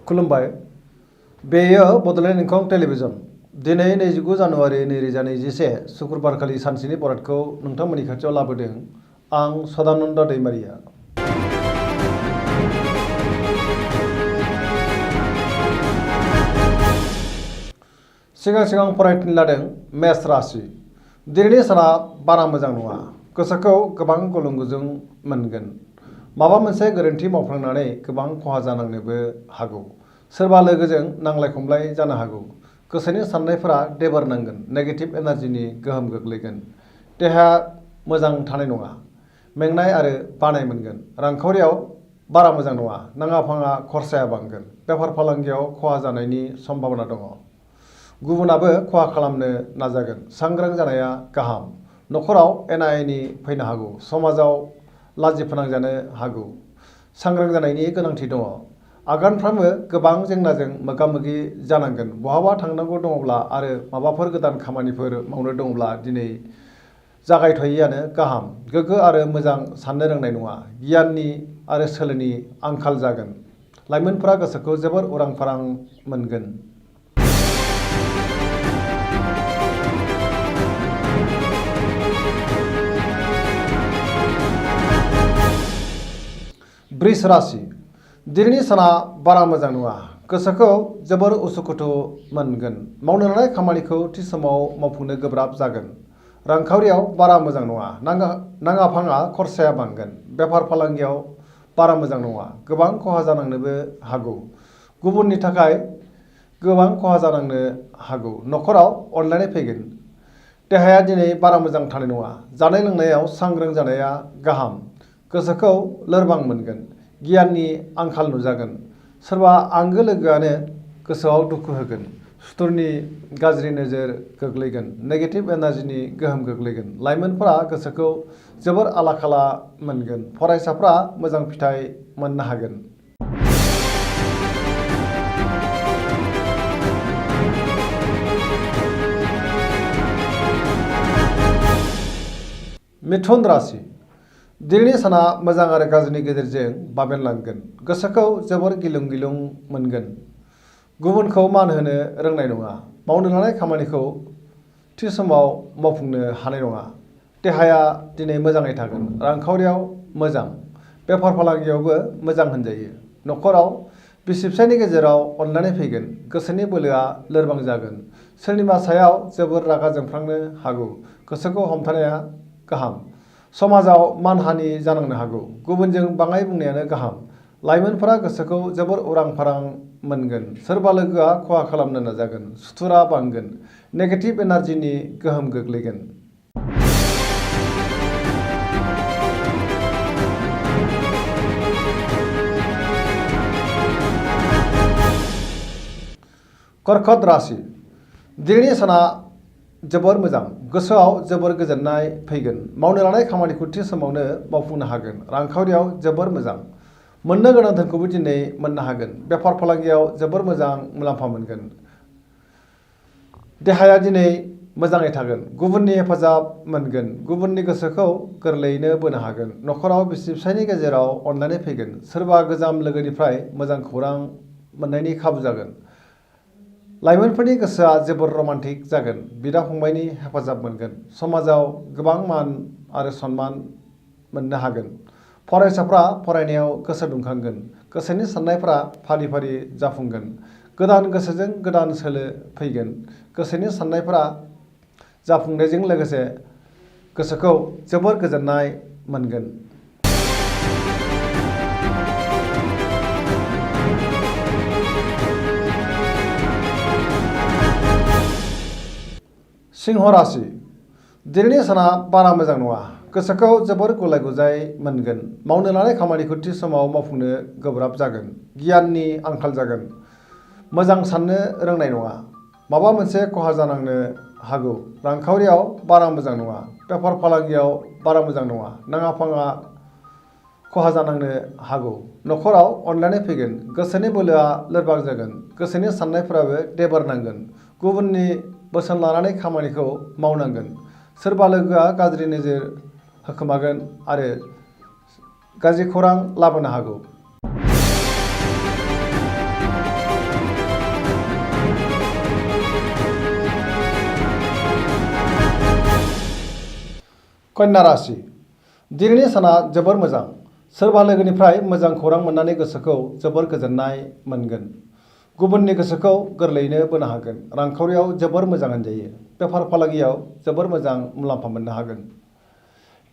खुलुमबाय बेयो बड'लेण्ड इंखं टेलिभिजन दिनै 29 जानुवारि 2021 शुक्रबारखालि सानसेनि बरादखौ नोंथांमोननि खाथियाव लाबोदों आं सदानन्द दैमारिया। सिगां फरायथिनो लादों मेष राशि। दिनैनि साना बारा मोजां नङा, गोसोखौ गोबां गुलुं गुजुं मोनगोन। माबा मोनसे गोरोन्थि मावफ्लांनानै गोबां खहा जानांनोबो हागौ। सोरबा लोगोजों नांलाय खमलाय जानो हागौ। गोसोनि साननायफोरा देबार नांगोन, नेगेटिभ एनार्जिनि गोहोम गोग्लैगोन। देहाया मोजां थानाय नङा, मेंनाय आरो बानाय मोनगोन। रांखावरियाव बारा मोजां नङा, नाङा फाङा खरसाया बांगोन। बेफार फालांगियाव खहा जानायनि सम्भावना दङ। गुबुनाबो खहा खालामनो नाजागोन। सांग्रां जानाया गाहाम। न'खराव एना एनि फैनो हागौ। समाजाव लाजि फोनांजानो हागौ। सांग्रां जानायनि गोनांथि दङ। आगानफ्रामबो गोबां जेंनाजों मोगा मोगि जानांगोन। बहाबा थांनांगौ दङब्ला आरो माबाफोर गोदान खामानिफोर मावनो दङब्ला दिनै जागायथ'यैआनो गाहाम। गोग्गो आरो मोजां साननो रोंनाय नङा। गियाननि आरो सोलोनि आंखाल जागोन। लाइमोनफोरा गोसोखौ जोबोर उरां फारां मोनगोन। वृष राशि। दिनैनि साना बारा मोजां नङा, गोसोखौ जोबोर उसुखुथु मोनगोन। मावनो लानाय खामानिखौ थि समाव मावफुंनो गोब्राब जागोन। रांखावरियाव बारा मोजां नङा, नाङा फाङा खरसाया बांगोन। बेफार फालांगियाव बारा मोजां नङा, गोबां खहा जानांनोबो हागौ। गुबुननि थाखाय गोबां खहा जानांनो हागौ। न'खराव अनलायनाय फैगोन। देहाया दिनै बारा मोजां थानाय नङा। जानाय लोंनायाव सांग्रां जानाया गाहाम। गोसोखौ लोरबां मोनगोन। गियाननि आंखाल नुजागोन। सोरबा आंगो लोगोआनो गोसोआव दुखु होगोन। सुथुरनि गाज्रि नोजोर गोग्लैगोन। नेगेटिभ एनार्जिनि गोहोम गोग्लैगोन। लाइमोनफोरा गोसोखौ जोबोर आला खाला मोनगोन। फरायसाफ्रा मोजां फिथाइ मोननो हागोन। मिथुन राशि। दिनैनि साना मोजां आरो गाज्रिनि गेजेरजों बाबेनलांगोन। गोसोखौ जोबोर गिलुं गिलुं मोनगोन। गुबुनखौ मान होनो रोंनाय नङा। मावनो लानाय खामानिखौ थि समाव मावफुंनो हानाय नङा। देहाया दिनै मोजाङै थागोन। रांखावरियाव मोजां। बेफार फालांगियावबो मोजां होनजायो। न'खराव बिसि फिसायनि गेजेराव अनलायनाय फैगोन। गोसोनि बोलोआ लोरबां जागोन। सोरनिबा सायाव जोबोर रागा जोंफ्लांनो हागौ। गोसोखौ हमथानाया गाहाम। समाजाव मानहानि जानांनो हागौ। गुबुनजों बाङाय बुंनायानो गाहाम। लाइमोनफोरा गोसोखौ जोबोर उरां फारां मोनगोन। सोरबा लोगोआ खहा खालामनो नाजागोन। सुथुरा बांगोन। नेगेटिभ एनार्जिनि गोहोम गोग्लैगोन। कर्कट राशि। दिनैनि साना जोबोर मोजां। गोसोआव जोबोर गोजोननाय फैगोन। मावनो लानाय खामानिखौ थि समावनो मावफुंनो हागोन। रांखावरियाव जोबोर मोजां। मोननो गोनां धोनखौबो दिनै मोननो हागोन। बेफार फालांगियाव जोबोर मोजां मुलाम्फा मोनगोन। देहाया दिनै मोजाङै थागोन। गुबुननि हेफाजाब मोनगोन। गुबुननि गोसोखौ गोरलैयैनो बोनो हागोन। न'खराव बिसि फिसायनि गेजेराव अनलायनाय फैगोन। सोरबा गोजाम लोगोनिफ्राय मोजां खौरां मोननायनि खाबु जागोन। लाइमोनफोरनि गोसोआ जोबोर रमान्टिक जागोन। बिदा फंबायनि हेफाजाब मोनगोन। समाजाव गोबां मान आरो सनमान मोननो हागोन। फरायसाफ्रा फरायनायाव गोसो दुंखांगोन। गोसोनि साननायफ्रा फारि फारि जाफुंगोन। गोदान गोसोजों गोदान सोलो फैगोन। गोसोनि साननायफ्रा जाफुंनायजों लोगोसे गोसोखौ जोबोर गोजोननाय मोनगोन। सिंह राशि। दिनैनि साना बारा मोजां नङा। गोसोखौ जोबोर गुलाय गुजाय मोनगोन। मावनो लानाय खामानिखौ थि समाव मावफुंनो गोब्राब जागोन। गियाननि आंखाल जागोन। मोजां साननो रोंनाय नङा। माबा मोनसे खहा जानांनो हागौ। रांखावरियाव बारा मोजां नङा। बेफार फालांगियाव बारा मोजां नङा। नाङा फाङा खहा जानांनो हागौ। न'खराव अनलायनाय फैगोन। गोसोनि बोलोआ लोरबां जागोन। गोसोनि साननायफोराबो देबार नांगोन। गुबुननि बोसोन लानानै खामानिखौ मावनांगोन। सोरबा लोगोआ गाज्रि नोजोर होखोमागोन आरो गाज्रि खौरां लाबोनो हागौ। कन्या राशि दिनैनि साना जोबोर मोजां। सोरबा लोगोनिफ्राय मोजां खौरां मोननानै गोसोखौ जोबोर गोजोननाय मोनगोन। गुबुननि गोसोखौ गोरलैयैनो बोनो हागोन। रांखावरियाव जोबोर मोजां होनजायो। बेफार फालांगियाव जोबोर मोजां मुलाम्फा मोननो हागोन।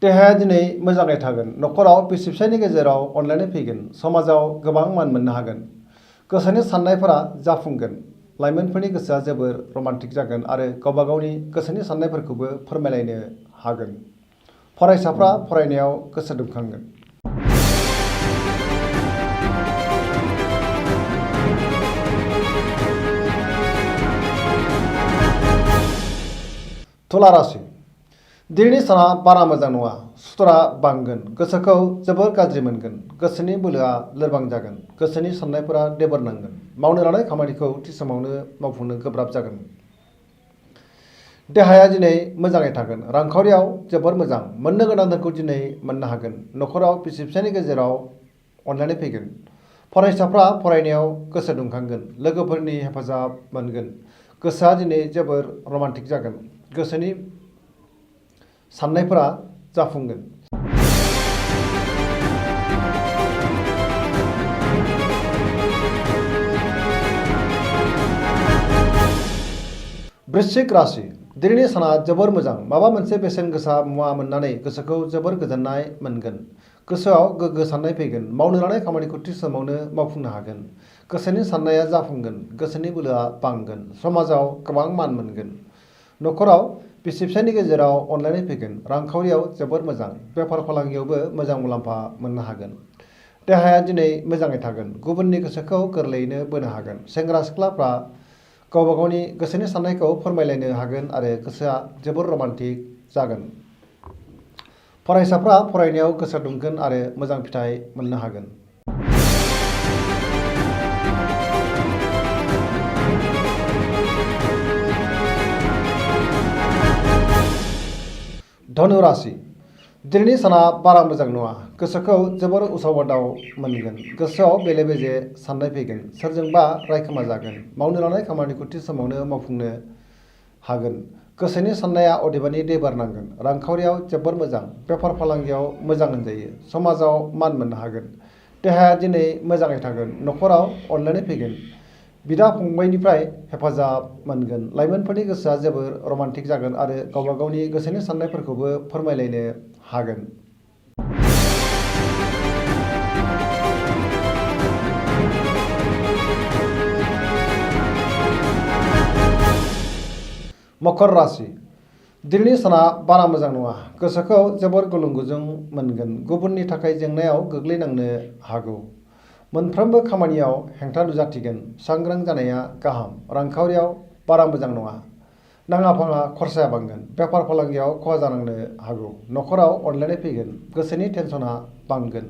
देहाया दिनै मोजाङै थागोन। न'खराव बिसि फिसायनि गेजेराव अनलायनाय फैगोन। समाजाव गोबां मान मोननो हागोन। गोसोनि साननायफोरा जाफुंगोन। लाइमोनफोरनि गोसोआ जोबोर रमान्टिक जागोन आरो गावबा गावनि गोसोनि साननायफोरखौबो फोरमायलायनो हागोन। फरायसाफ्रा फरायनायाव गोसो दुंखांगोन। तुला राशि दिनैनि साना बारा मोजां नङा। सुथुरा बांगोन। गोसोखौ जोबोर गाज्रि मोनगोन। गोसोनि बोलोआ लोरबां जागोन। गोसोनि साननायफोरा देबोर नांगोन। मावनो लानाय खामानिखौ थि समावनो मावफुंनो गोब्राब जागोन। देहाया दिनै मोजाङै थागोन। रांखावरियाव जोबोर मोजां। मोननो गोनां धोनखौ दिनै मोननो हागोन। न'खराव बिसि फिसायनि गेजेराव अनलायनाय फैगोन। फरायसाफ्रा फरायनायाव गोसो दुंखांगोन। लोगोफोरनि हेफाजाब मोनगोन। गोसोआ दिनै जोबोर रमान्टिक जागोन। गोसोनि साननायफोरा जाफुंगोन। वृश्चिक राशि दिनैनि साना जोबोर मोजां। माबा मोनसे बेसेन गोसा मुवा मोननानै गोसोखौ जोबोर गोजोननाय मोनगोन। गोसोआव गोग्गो साननाय फैगोन। मावनो लानाय खामानिखौ थि समावनो मावफुंनो हागोन। गोसोनि साननाया जाफुंगोन। गोसोनि बोलोआ बांगोन। समाजाव गोबां मान मोनगोन। न'खराव बिसि फिसायनि गेजेराव अनलायनाय फैगोन। रांखावरियाव जोबोर मोजां। बेफार फालांगियावबो मोजां मुलाम्फा मोननो हागोन। देहाया दिनै मोजाङै थागोन। गुबुननि गोसोखौ गोरलैयैनो बोनो हागोन। सेंग्रा सिख्लाफ्रा गावबा गावनि गोसोनि साननायखौ फोरमायलायनो हागोन आरो गोसोआ जोबोर रमान्टिक जागोन। फरायसाफ्रा फरायनायाव गोसो दुंगोन आरो मोजां फिथाइ मोननो हागोन। धनु राशि दिनैनि साना बारा मोजां नङा। गोसोखौ जोबोर उसाव बादाव मोनगोन। गोसोआव बेले बेजे साननाय फैगोन। सोरजोंबा रायखोमा जागोन। मावनो लानाय खामानिखौ थि समावनो मावफुंनो हागोन। गोसोनि साननाया अदेबानि देबार नांगोन। रांखावरियाव जोबोर मोजां। बेफार फालांगियाव मोजां होनजायो। समाजाव मान मोननो हागोन। देहाया दिनै मोजाङै थागोन। न'खराव अनलायनाय फैगोन। बिदा फंबायनिफ्राय हेफाजाब मोनगोन। लाइमोनफोरनि गोसोआ जोबोर रमान्टिक जागोन आरो गावबा गावनि गोसोनि साननायफोरखौबो फोरमायलायनो हागोन। मकर राशि दिनैनि साना बारा मोजां नङा। गोसोखौ जोबोर गुलुं गुजुं मोनगोन। गुबुननि थाखाय जेंनायाव गोग्लैनांनो हागौ। मोनफ्रोमबो खामानियाव हेंथा नुजाथिगोन। सांग्रां जानाया गाहाम। रांखावरियाव बारा मोजां नङा। नाङा फाङा खरसाया बांगोन। बेफार फालांगियाव खहा जानांनो हागौ। न'खराव अनलायनाय फैगोन। गोसोनि टेनसना बांगोन।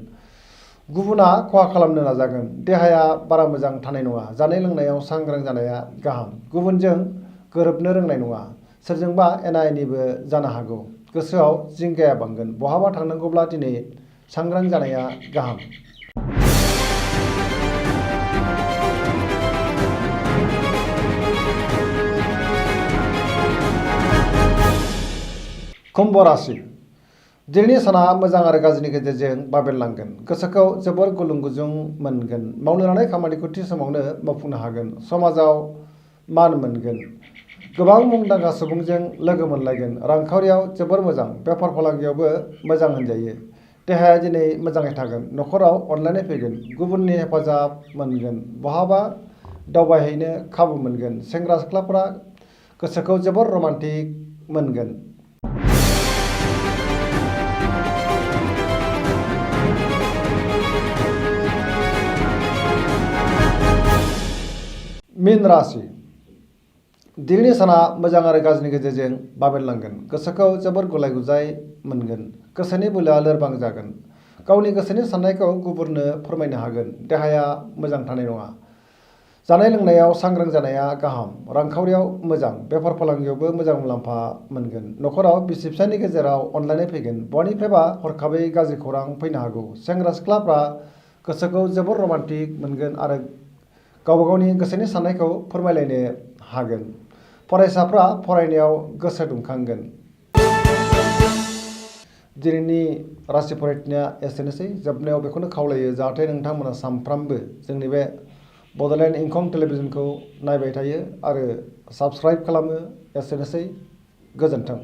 गुबुना खहा खालामनो नाजागोन। देहाया बारा मोजां थानाय नङा। जानाय लोंनायाव सांग्रां जानाया गाहाम। गुबुनजों गोरोबनो रोंनाय नङा। सोरजोंबा एना एनिबो जानो हागौ। गोसोआव जिंगाया बांगोन। बहाबा थांनांगौब्ला दिनै सांग्रां जानाया गाहाम। कुम्भ राशि दिनैनि साना मोजां आरो गाज्रिनि गेजेरजों बाबेनलांगोन। गोसोखौ जोबोर गुलुं गुजुं मोनगोन। मावनो लानाय खामानिखौ थि समावनो मावफुंनो हागोन। समाजाव मान मोनगोन। गोबां मुंदांखा सुबुंजों लोगो मोनलायगोन। रांखावरियाव जोबोर मोजां। बेफार फालांगियावबो मोजां होनजायो। देहाया दिनै मोजाङै थागोन। न'खराव अनलायनाय फैगोन। गुबुननि हेफाजाब मोनगोन। बहाबा दावबायहैनो खाबु मोनगोन। सेंग्रा सिख्लाफोरा गोसोखौ जोबोर रमान्टिक मोनगोन। मीन राशि दिनैनि साना मोजां आरो गाज्रिनि गेजेरजों बाबेनलांगोन। गोसोखौ जोबोर गुलाय गुजाय मोनगोन। गोसोनि बोलोआ लोरबां जागोन। गावनि गोसोनि साननायखौ गुबुननो फोरमायनो हागोन। देहाया मोजां थानाय नङा। जानाय लोंनायाव सांग्रां जानाया गाहाम। रांखावरियाव मोजां। बेफार फालांगियावबो मोजां मुलाम्फा मोनगोन। न'खराव बिसि फिसायनि गेजेराव अनलायनाय फैगोन। बहानिफ्रायबा हरखाबै गाज्रि खौरां फैनो हागौ। सेंग्रा सिख्लाफ्रा गोसोखौ जोबोर रमान्टिक मोनगोन आरो गावबा गावनि गोसोनि साननायखौ फोरमायलायनो हागोन। फरायसाफ्रा फरायनायाव गोसो दुंखांगोन। दिनैनि रासि फरायथिनाया एसेनोसै जोबनायाव बेखौनो खावलायो जाहाथे नोंथांमोना सानफ्रामबो जोंनि बे बड'लेण्ड इंखं टेलिभिजनखौ नायबाय थायो आरो साबस्क्राइब खालामो। एसेनोसै गोजोन्थों।